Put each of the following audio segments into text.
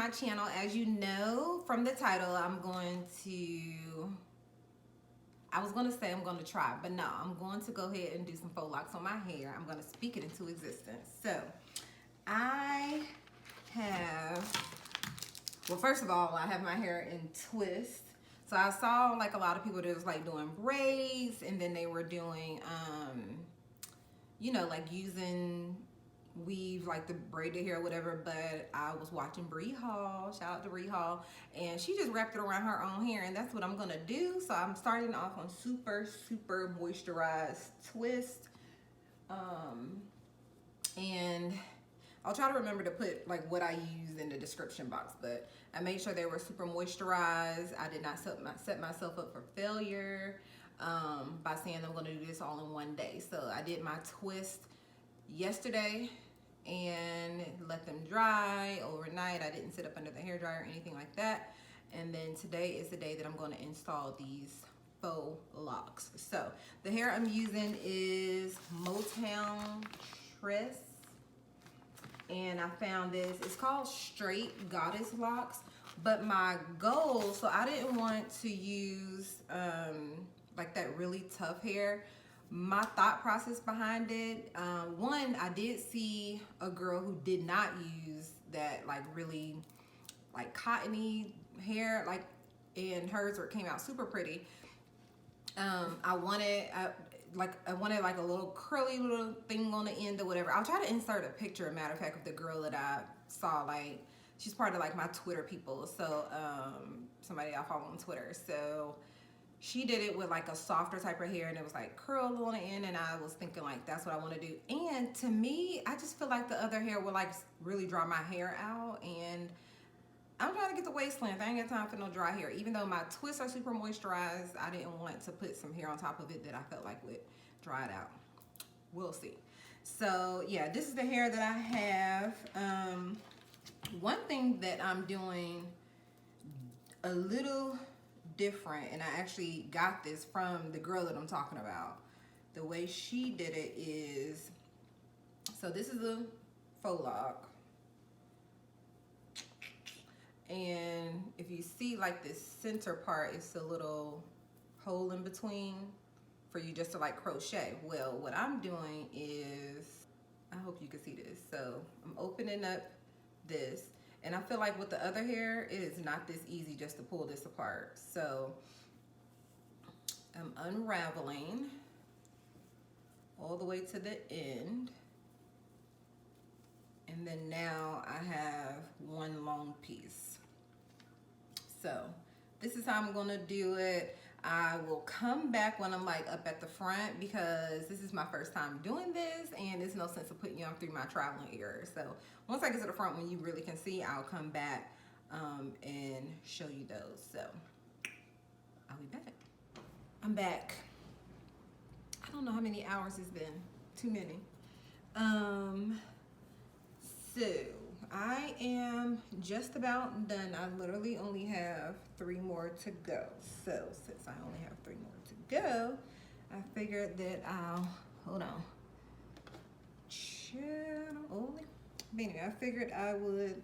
my channel. As you know from the title, I was going to say I'm going to try, but no, I'm going to go ahead and do some faux locks on my hair. I'm going to speak it into existence. So I have, well, first of all, I have my hair in twists. So I saw like a lot of people that was like doing braids, and then they were doing, you know, like using weave, like the braided hair or whatever. But I was watching Bree Hall, shout out to Bree Hall, and she just wrapped it around her own hair, and that's what I'm gonna do. So I'm starting off on super moisturized twist, and I'll try to remember to put like what I used in the description box, but I made sure they were super moisturized. I did not set myself up for failure by saying I'm going to do this all in one day. So I did my twist yesterday and let them dry overnight. I didn't sit up under the hair dryer or anything like that. And then today is the day that I'm going to install these faux locks. So the hair I'm using is Motown Tress, and I found this. It's called Straight Goddess Locks, but my goal, so I didn't want to use like that really tough hair. My thought process behind it, one, I did see a girl who did not use that like really like cottony hair, like, and hers came out super pretty. I wanted like a little curly little thing on the end or whatever. I'll try to insert a picture, matter of fact, of the girl that I saw. Like, she's part of like my Twitter people, so somebody I follow on Twitter. So she did it with like a softer type of hair, and it was like curled on the end, and I was thinking like that's what I want to do. And to me, I just feel like the other hair would like really draw my hair out, and I'm trying to get the waist length. I ain't got time for no dry hair. Even though my twists are super moisturized, I didn't want to put some hair on top of it that I felt like would dry it out. We'll see. So yeah, this is the hair that I have. One thing that I'm doing a little different, and I actually got this from the girl that I'm talking about. The way she did it is, so this is a faux lock. And if you see like this center part, it's a little hole in between for you just to like crochet. Well, what I'm doing is, I hope you can see this. So I'm opening up this, and I feel like with the other hair, it is not this easy just to pull this apart. So I'm unraveling all the way to the end. And then now I have one long piece. So this is how I'm gonna do it. I will come back when I'm like up at the front, because this is my first time doing this, and there's no sense of putting you on through my trial and error. So once I get to the front when you really can see, I'll come back and show you those. So I'll be back. I'm back. I don't know how many hours it's been. Too many. So I am just about done. I literally only have 3 more to go. So since I only have 3 more to go, I figured that I'll, hold on. Anyway, I figured I would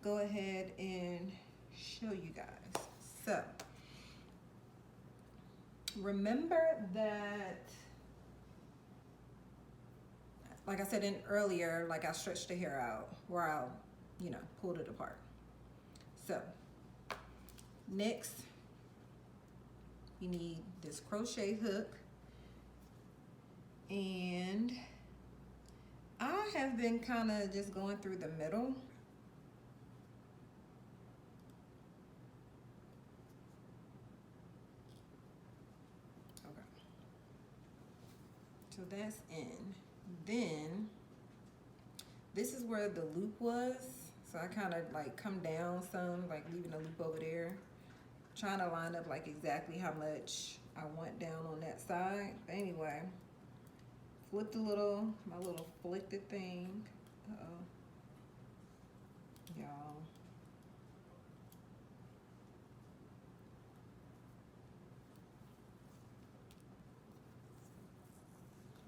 go ahead and show you guys. So remember that, like I said in earlier, like I stretched the hair out where I, you know, pulled it apart. So next, you need this crochet hook, and I have been kind of just going through the middle. Okay, so that's in. Then this is where the loop was, so I kind of like come down some, like leaving a loop over there, trying to line up like exactly how much I want down on that side. But anyway, flipped my little flicked thing. Uh-oh, y'all.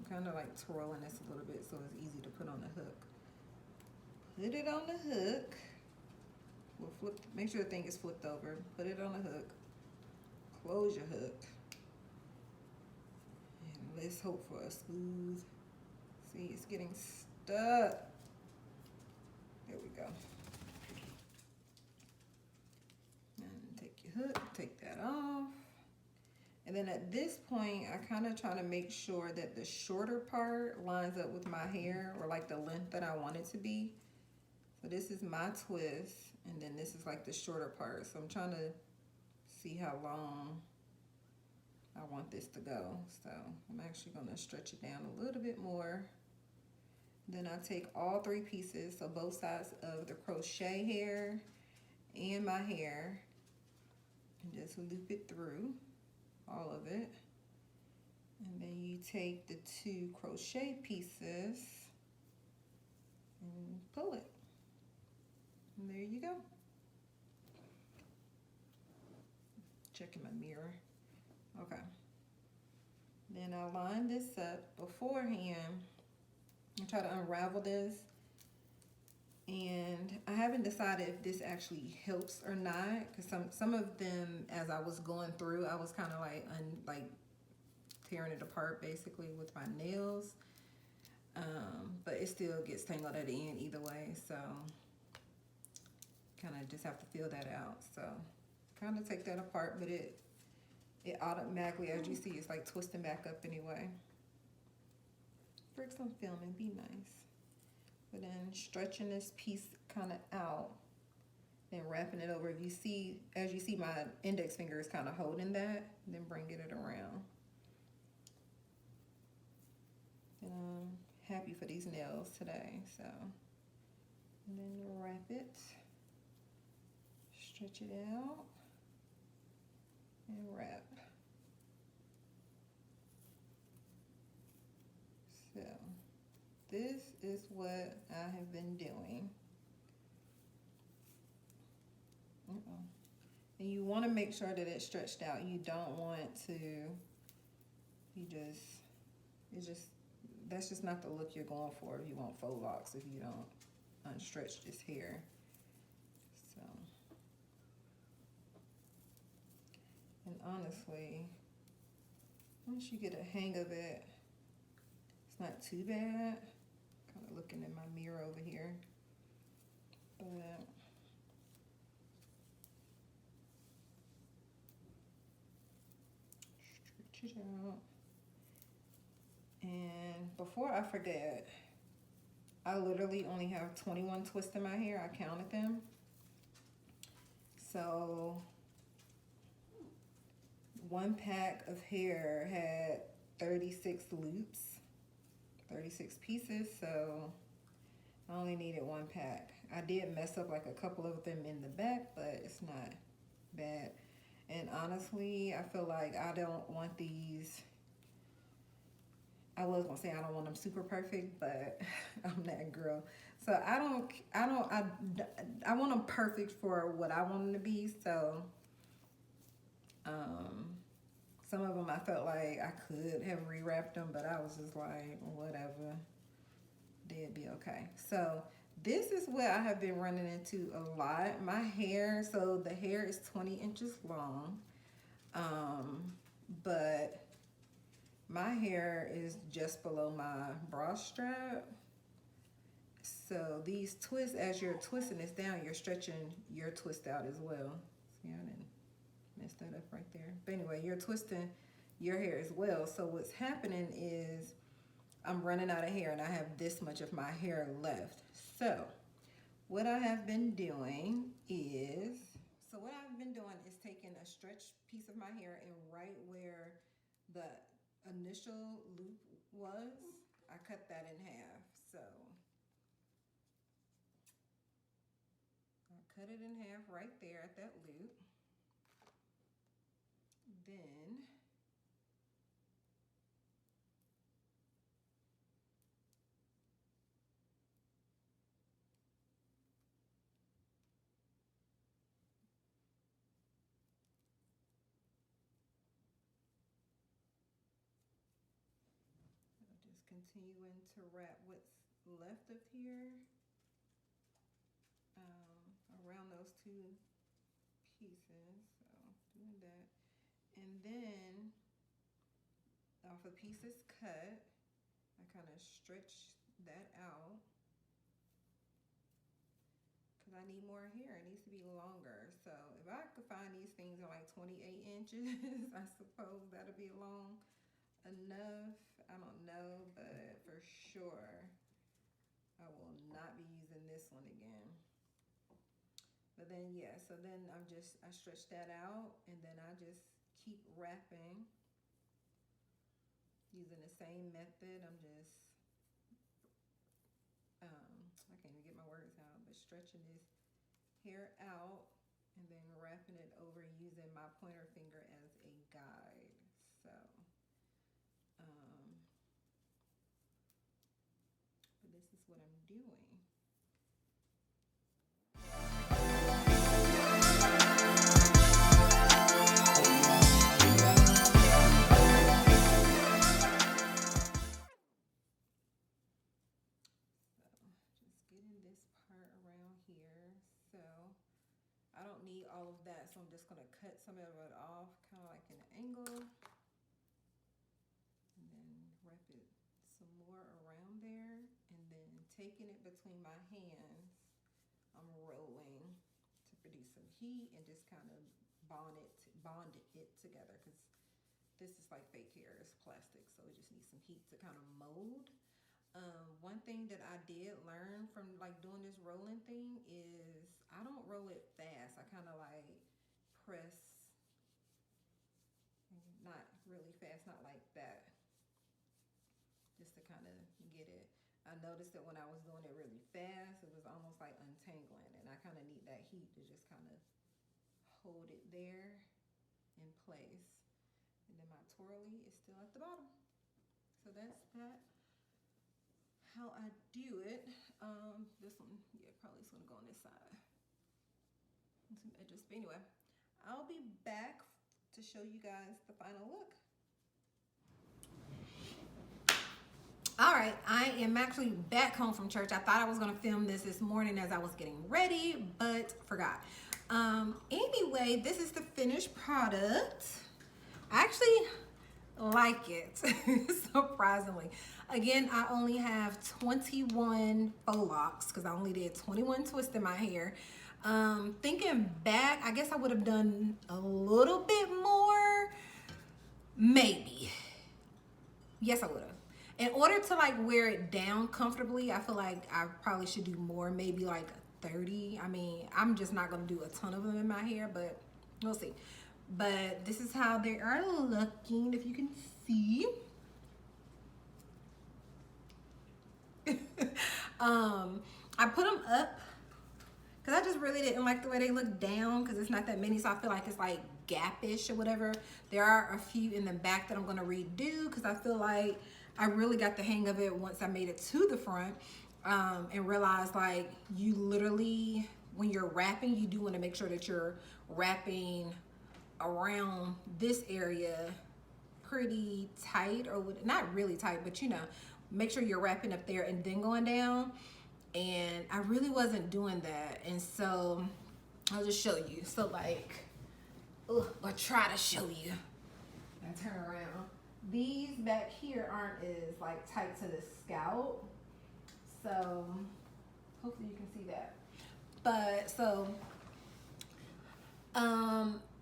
Kind of like twirling this a little bit so it's easy to put on the hook. Put it on the hook. We'll flip, make sure the thing is flipped over. Put it on a hook. Close your hook. And let's hope for a smooth. See, it's getting stuck. There we go. And take your hook, take that off. And then at this point, I kind of try to make sure that the shorter part lines up with my hair, or like the length that I want it to be. So this is my twist, and then this is like the shorter part. So I'm trying to see how long I want this to go. So I'm actually gonna stretch it down a little bit more. Then I take all 3 pieces, so both sides of the crochet hair and my hair, and just loop it through. All of it. And then you take the 2 crochet pieces and pull it. And there you go. Checking my mirror. Okay. Then I line this up beforehand and try to unravel this. And I haven't decided if this actually helps or not, because some of them, as I was going through, I was kind of like tearing it apart basically with my nails, but it still gets tangled at the end either way, so kind of just have to feel that out. So kind of take that apart, but it automatically, as you see, it's like twisting back up anyway. Break some film and be nice. But then stretching this piece kind of out and wrapping it over. If you see, as you see, my index finger is kind of holding that, then bringing it around. And I'm happy for these nails today, so. And then wrap it, stretch it out, and wrap. So. This is what I have been doing. And you want to make sure that it's stretched out. You don't want to, that's just not the look you're going for if you want faux locks, if you don't unstretch this hair. So, and honestly, once you get a hang of it, it's not too bad. Kind of looking in my mirror over here, but stretch it out. And before I forget, I literally only have 21 twists in my hair. I counted them. So 1 pack of hair had 36 loops. 36 pieces, so I only needed 1 pack. I did mess up like a couple of them in the back, but it's not bad. And honestly, I feel like I don't want these, I was gonna say I don't want them super perfect, but I'm that girl. So I want them perfect for what I want them to be, so some of them I felt like I could have rewrapped them, but I was just like, whatever, they'd be okay. So this is what I have been running into a lot. My hair, so the hair is 20 inches long, but my hair is just below my bra strap. So these twists, as you're twisting this down, you're stretching your twist out as well. See, I didn't mess that up right there. But anyway, you're twisting your hair as well. So what's happening is I'm running out of hair and I have this much of my hair left. So what I have been doing is, taking a stretched piece of my hair, and right where the initial loop was, I cut that in half. So I cut it in half right there at that loop. Then I'll just continuing to wrap what's left of here around around those two pieces. So doing that. And then off a pieces cut, I kind of stretch that out because I need more hair. It needs to be longer. So if I could find these things in like 28 inches, I suppose that'll be long enough. I don't know, but for sure I will not be using this one again. But then yeah, so then I stretch that out, and then I just keep wrapping using the same method. I'm just I can't even get my words out, but stretching this hair out and then wrapping it over using my pointer finger as a guide. So but this is what I'm doing. Getting this part around here. So I don't need all of that, so I'm just gonna cut some of it off, kind of like an angle, and then wrap it some more around there, and then taking it between my hands, I'm rolling to produce some heat and just kind of bond it together, because this is like fake hair, it's plastic, so it just needs some heat to kind of mold. One thing that I did learn from like doing this rolling thing is I don't roll it fast. I kind of like press, not really fast, not like that, just to kind of get it. I noticed that when I was doing it really fast, it was almost like untangling, and I kind of need that heat to just kind of hold it there in place. And then my twirly is still at the bottom. So that's that. How I do it. This one, yeah, probably is gonna go on this side. Some edges, but anyway, I'll be back to show you guys the final look. All right, I am actually back home from church. I thought I was gonna film this morning as I was getting ready, but forgot. Anyway, this is the finished product. I actually like it, surprisingly. Again, I only have 21 faux locks because I only did 21 twists in my hair. Thinking back, I guess I would have done a little bit more, maybe. Yes, I would have. In order to like wear it down comfortably, I feel like I probably should do more, maybe like 30. I mean, I'm just not gonna do a ton of them in my hair, but we'll see. But this is how they are looking, if you can see. I put them up because I just really didn't like the way they look down, because it's not that many, so I feel like it's like gapish or whatever. There are a few in the back that I'm gonna redo because I feel like I really got the hang of it once I made it to the front, and realized like you literally, when you're wrapping, you do want to make sure that you're wrapping around this area pretty tight, or not really tight, but you know, make sure you're wrapping up there and then going down. And I really wasn't doing that, and so I'll just show you. So like, or try to show you. And turn around. These back here aren't as like tight to the scalp, so hopefully you can see that. But so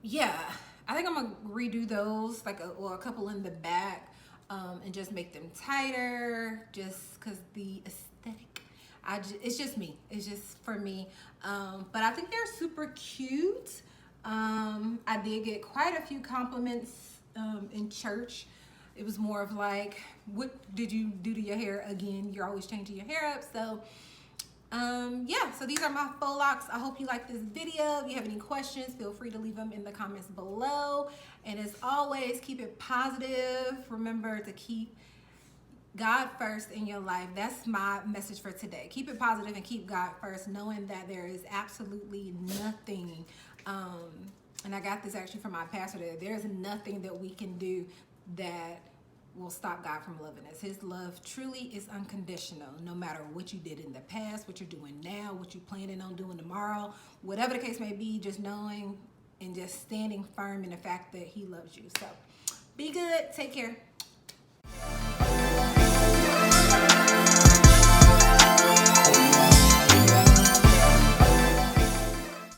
yeah, I think I'm gonna redo those, like a couple in the back, and just make them tighter, just because the aesthetic. It's just me. It's just for me. But I think they're super cute. I did get quite a few compliments in church. It was more of like, what did you do to your hair again? You're always changing your hair up. So yeah, so these are my faux locks. I hope you like this video. If you have any questions, feel free to leave them in the comments below. And as always, keep it positive. Remember to keep God first in your life. That's my message for today. Keep it positive and keep God first, knowing that there is absolutely nothing, and I got this actually from my pastor, that there's nothing that we can do that will stop God from loving us. His love truly is unconditional, no matter what you did in the past, what you're doing now, what you're planning on doing tomorrow, whatever the case may be, just knowing and just standing firm in the fact that he loves you. So be good. Take care.